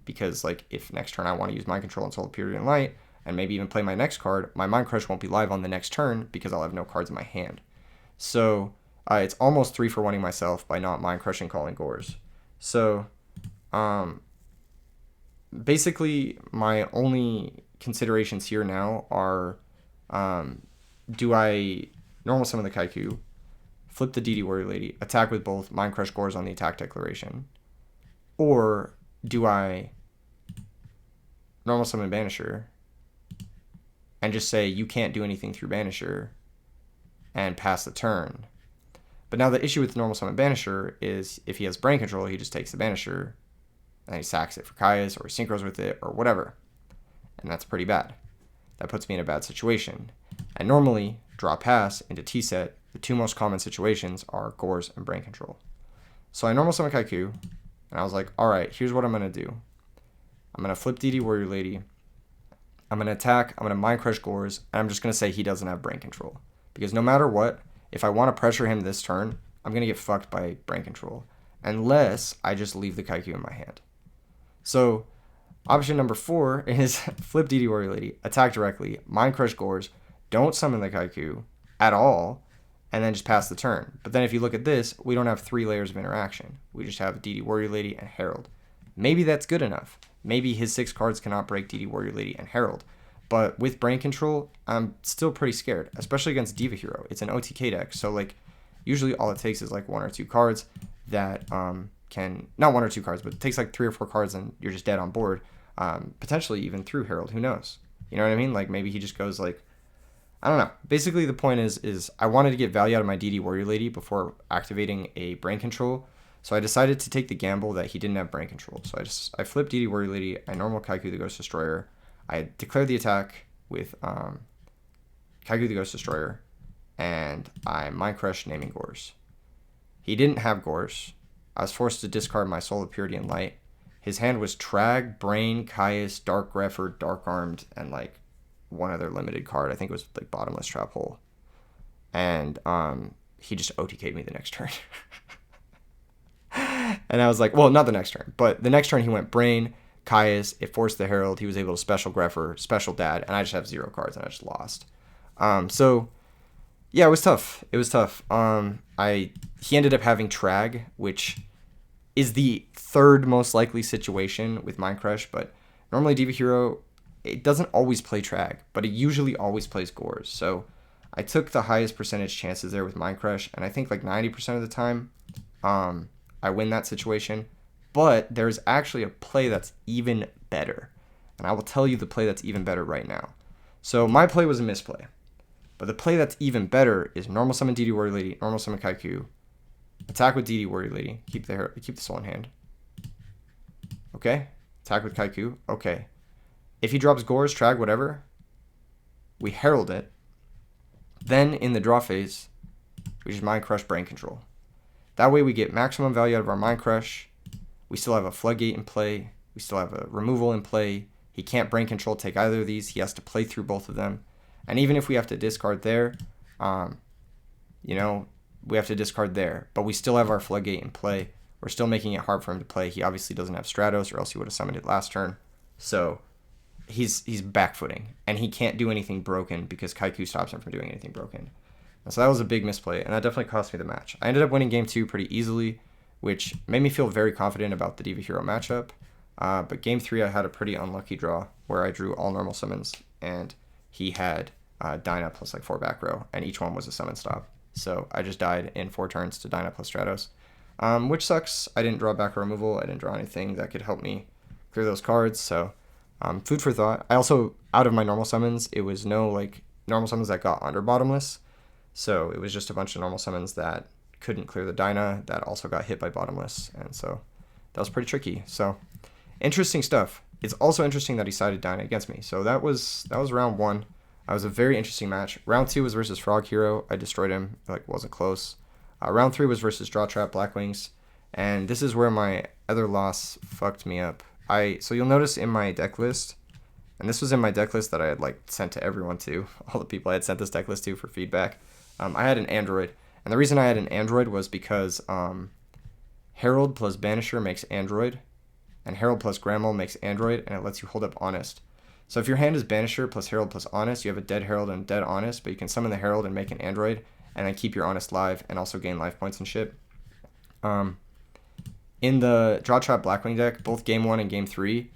Because like if next turn I want to use Mind Control and Soul of Purity and Light, and maybe even play my next card, my Mind Crush won't be live on the next turn because I'll have no cards in my hand. So it's almost 3 for 1ing myself by not Mind Crushing calling Gores. So Basically, my only considerations here now are, do I normal summon the Kaiku, flip the DD Warrior Lady, attack with both Mind Crush Gores on the attack declaration, or do I normal summon Banisher and just say you can't do anything through Banisher and pass the turn? But now the issue with normal summon Banisher is if he has brain control, he just takes the Banisher and he sacks it for Kai's or synchros with it or whatever. And that's pretty bad. That puts me in a bad situation. And normally, draw pass into T-set, the two most common situations are Gores and brain control. So I normal summon Kaiku, and I was like, alright, here's what I'm going to do. I'm going to flip DD Warrior Lady. I'm going to attack, I'm going to Mind Crush Gores, and I'm just going to say he doesn't have brain control. Because no matter what, if I want to pressure him this turn, I'm going to get fucked by brain control. Unless I just leave the Kaiku in my hand. So, option number 4 is flip DD Warrior Lady, attack directly, Mind Crush Gores, don't summon the Kaiku at all, and then just pass the turn. But then if you look at this, we don't have 3 layers of interaction. We just have DD Warrior Lady and Herald. Maybe that's good enough. Maybe his 6 cards cannot break DD Warrior Lady and Herald. But with brain control, I'm still pretty scared, especially against Diva Hero. It's an OTK deck, so like usually all it takes is like 1 or 2 cards that can, not 1 or 2 cards, but it takes like 3 or 4 cards and you're just dead on board. Potentially even through Herald, who knows? You know what I mean? Like maybe he just goes like, I don't know. Basically the point is I wanted to get value out of my DD Warrior Lady before activating a brain control. So I decided to take the gamble that he didn't have brain control. So I flipped DD Warrior Lady, I normal Kaiku the Ghost Destroyer. I declared the attack with Kaiku the Ghost Destroyer, and I Mind Crush naming Gores. He didn't have Gores. I was forced to discard my Soul of Purity and Light. His hand was Trag, Brain, Caius, Dark Grepher, Dark Armed, and like one other limited card. I think it was like Bottomless Trap Hole. And he just OTK'd me the next turn. And I was like, well, not the next turn, but the next turn he went Brain, Caius, it forced the Herald. He was able to special Grepher, special Dad, and I just have 0 cards and I just lost. So yeah, it was tough. It was tough. He ended up having Trag, which is the 3rd most likely situation with Mind Crush, but normally Diva Hero, it doesn't always play Trag, but it usually always plays Gores. So I took the highest percentage chances there with Mind Crush, and I think like 90% of the time I win that situation. But there's actually a play that's even better. And I will tell you the play that's even better right now. So my play was a misplay. But the play that's even better is normal summon DD Warrior Lady, normal summon Kaiku, attack with DD Warrior Lady, keep the soul in hand. Okay? Attack with Kaiku. Okay. If he drops Gores, Trag, whatever, we herald it. Then in the draw phase, we just Mind Crush Brain Control. That way we get maximum value out of our Mind Crush. We still have a Floodgate in play. We still have a removal in play. He can't brain control take either of these. He has to play through both of them. And even if we have to discard there, we have to discard there. But we still have our Floodgate in play. We're still making it hard for him to play. He obviously doesn't have Stratos, or else he would have summoned it last turn. So he's backfooting. And he can't do anything broken because Kaiku stops him from doing anything broken. And so that was a big misplay, and that definitely cost me the match. I ended up winning game 2 pretty easily, which made me feel very confident about the Diva Hero matchup. But game 3, I had a pretty unlucky draw where I drew all normal summons, and he had Dyna plus like 4 back row, and each one was a summon stop. So I just died in 4 turns to Dyna plus Stratos, which sucks. I didn't draw back row removal. I didn't draw anything that could help me clear those cards. So food for thought. I also, out of my normal summons, it was no like normal summons that got under bottomless. So it was just a bunch of normal summons that couldn't clear the Dyna that also got hit by bottomless, and so that was pretty tricky. So interesting stuff. It's also interesting that he sided Dyna against me. So that was round 1. That was a very interesting match. Round 2 was versus Frog Hero. I destroyed him. Like wasn't close. Round 3 was versus Draw Trap Blackwings, and this is where my other loss fucked me up. So you'll notice in my deck list, and this was in my deck list that I had like sent to everyone too, all the people I had sent this deck list to for feedback. I had an Android, and the reason I had an Android was because Herald plus Banisher makes Android, and Herald plus Grandma makes Android, and it lets you hold up Honest. So if your hand is Banisher plus Herald plus Honest, you have a dead Herald and dead Honest, but you can summon the Herald and make an Android, and then keep your Honest live, and also gain life points and shit. in the Draw Trap Blackwing deck, both game 1 and game 3,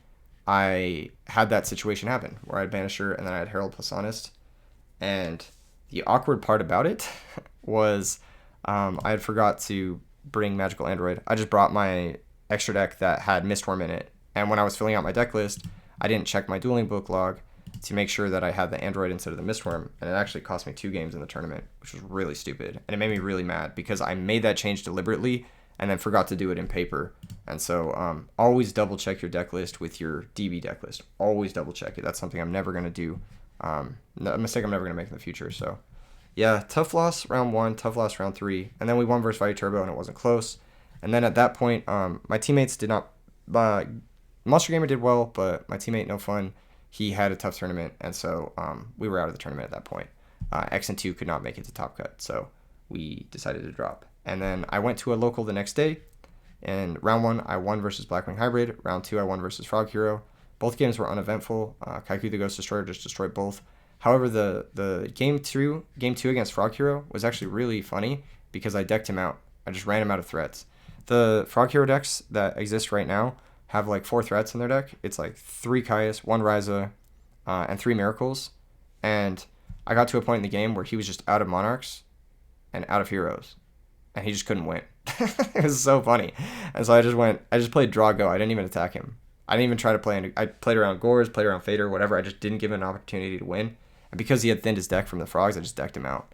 I had that situation happen where I had Banisher and then I had Herald plus Honest. And the awkward part about it was I had forgot to bring Magical Android. I just brought my extra deck that had Mistworm in it. And when I was filling out my deck list, I didn't check my dueling book log to make sure that I had the Android instead of the Mistworm. And it actually cost me 2 games in the tournament, which was really stupid. And it made me really mad because I made that change deliberately and then forgot to do it in paper. And so always double check your deck list with your DB deck list. Always double check it. That's something I'm never going to do. A mistake I'm never going to make in the future. So yeah, tough loss round 1, tough loss round 3. And then we won versus Value Turbo and it wasn't close. And then at that point, my teammates did not... Monster Gamer did well, but my teammate, No Fun, he had a tough tournament. And so we were out of the tournament at that point. X and 2 could not make it to Top Cut. So we decided to drop. And then I went to a local the next day. And round 1, I won versus Blackwing Hybrid. Round 2, I won versus Frog Hero. Both games were uneventful. Kaiku the Ghost Destroyer just destroyed both. However, the game 2 against Frog Hero was actually really funny because I decked him out. I just ran him out of threats. The Frog Hero decks that exist right now have like 4 threats in their deck. It's like 3 Caius, 1 Ryza, and 3 Miracles. And I got to a point in the game where he was just out of Monarchs and out of Heroes. And he just couldn't win. It was so funny. And so I just played Draw Go. I didn't even attack him. I didn't even try to play. I played around Gores, played around Fader, whatever. I just didn't give him an opportunity to win. And because he had thinned his deck from the Frogs, I just decked him out,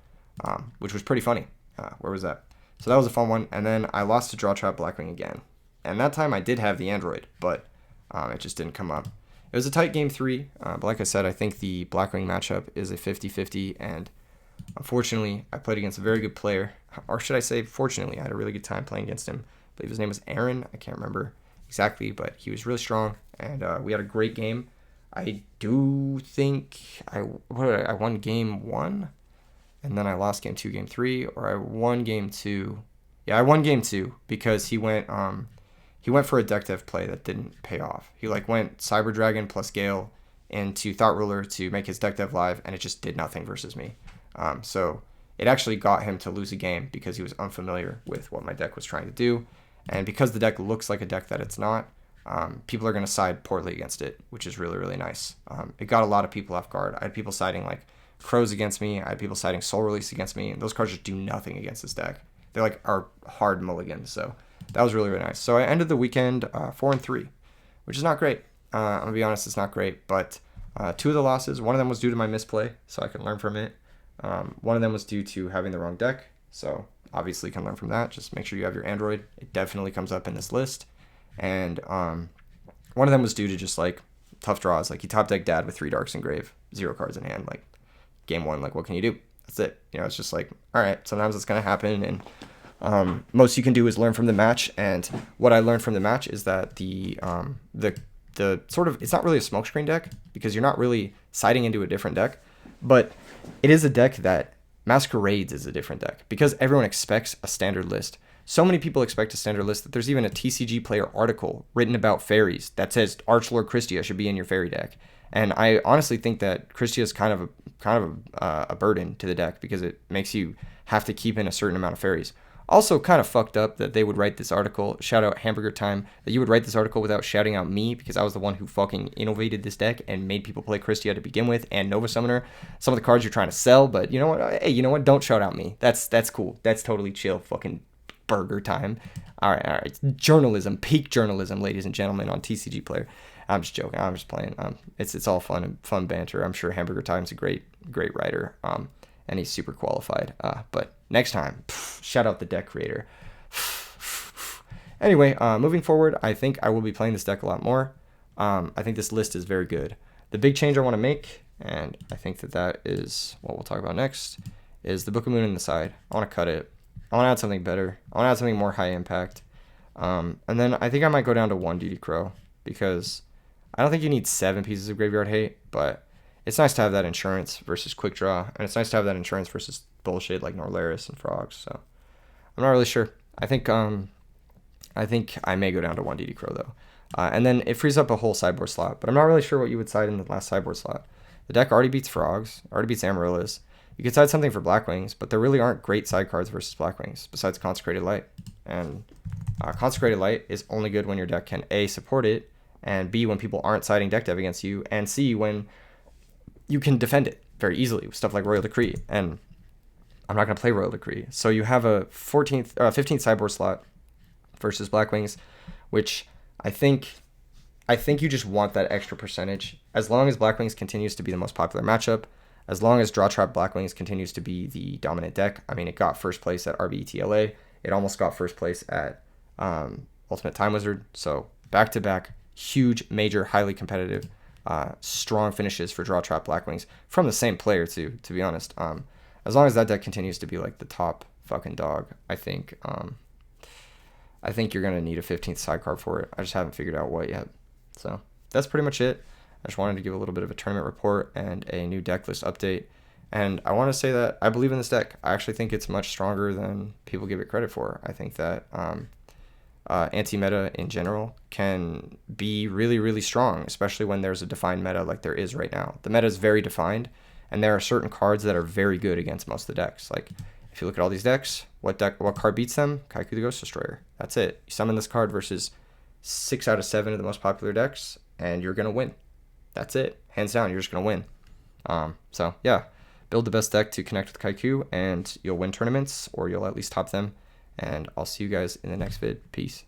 which was pretty funny. Where was that? So that was a fun one. And then I lost to Draw Trap Blackwing again. And that time I did have the Android, but it just didn't come up. It was a tight game 3. But like I said, I think the Blackwing matchup is a 50-50. And unfortunately, I played against a very good player. Or should I say, fortunately, I had a really good time playing against him. I believe his name was Aaron. I can't remember exactly, but he was really strong. And we had a great game. I do think I won game 1, and then I lost game 2, game 3, or I won game 2. Yeah, I won game 2 because he went for a deck dev play that didn't pay off. He went Cyber Dragon plus Gale into Thought Ruler to make his deck dev live, and it just did nothing versus me. So it actually got him to lose a game because he was unfamiliar with what my deck was trying to do, and because the deck looks like a deck that it's not. People are going to side poorly against it, which is really, really nice. It got a lot of people off guard. I had people siding Crows against me. I had people siding Soul Release against me. And those cards just do nothing against this deck. They're are hard mulligans. So that was really, really nice. So I ended the weekend 4-3, which is not great. I'm going to be honest, it's not great. But 2 of the losses, one of them was due to my misplay, so I can learn from it. One of them was due to having the wrong deck. So obviously you can learn from that. Just make sure you have your Android. It definitely comes up in this list. And one of them was due to just tough draws. He top decked Dad with 3 Darks Engrave, 0 cards in hand. Game 1, what can you do? That's it. It's just all right, sometimes it's gonna happen, and most you can do is learn from the match. And what I learned from the match is that the sort of, it's not really a smokescreen deck because you're not really siding into a different deck, but it is a deck that masquerades as a different deck because everyone expects a standard list. So many people expect a standard list that there's even a TCG player article written about fairies that says Archlord Christia should be in your fairy deck. And I honestly think that Christia is kind of a burden to the deck because it makes you have to keep in a certain amount of fairies. Also kind of fucked up that they would write this article, shout out Hamburger Time, that you would write this article without shouting out me because I was the one who fucking innovated this deck and made people play Christia to begin with and Nova Summoner. Some of the cards you're trying to sell, but you know what? Hey, you know what? Don't shout out me. That's cool. That's totally chill. Fucking burger time. All right. Journalism, peak journalism, ladies and gentlemen, on TCG Player. I'm just joking. I'm just playing. It's all fun and fun banter. I'm sure Hamburger Time's a great writer. And he's super qualified. But next time, shout out the deck creator. Anyway, moving forward, I think I will be playing this deck a lot more. I think this list is very good. The big change I want to make, and I think that is what we'll talk about next, is the Book of Moon in the side. I want to cut it. I want to add something better. I want to add something more high impact. And then I think I might go down to 1 DD Crow because I don't think you need 7 pieces of Graveyard Hate, but it's nice to have that insurance versus Quick Draw, and it's nice to have that insurance versus bullshit like Norlaris and Frogs. So I'm not really sure. I think I may go down to 1 DD Crow though. And then it frees up a whole sideboard slot, but I'm not really sure what you would side in the last sideboard slot. The deck already beats Frogs, already beats Amaryllis. You could side something for Blackwings, but there really aren't great side cards versus Blackwings besides Consecrated Light. And Consecrated Light is only good when your deck can A, support it, and B, when people aren't siding deck dev against you, and C, when you can defend it very easily with stuff like Royal Decree. And I'm not going to play Royal Decree. So you have a 15th sideboard slot versus Black Wings, which I think you just want that extra percentage. As long as Black Wings continues to be the most popular matchup, as long as Draw Trap Black Wings continues to be the dominant deck. I mean, it got first place at RBET LA. It almost got first place at Ultimate Time Wizard. So back-to-back, huge, major, highly competitive, strong finishes for Draw Trap Black Wings from the same player too, to be honest. As long as that deck continues to be like the top fucking dog, I think you're going to need a 15th sidecar for it. I just haven't figured out what yet. So that's pretty much it. I just wanted to give a little bit of a tournament report and a new deck list update. And I want to say that I believe in this deck. I actually think it's much stronger than people give it credit for. I think that anti-meta in general can be really, really strong, especially when there's a defined meta like there is right now. The meta is very defined, and there are certain cards that are very good against most of the decks. Like, if you look at all these decks, what card beats them? Kaiku the Ghost Destroyer. That's it. You summon this card versus 6 out of 7 of the most popular decks, and you're going to win. That's it. Hands down, you're just going to win. So, yeah. Build the best deck to connect with Kaiku, and you'll win tournaments, or you'll at least top them. And I'll see you guys in the next vid. Peace.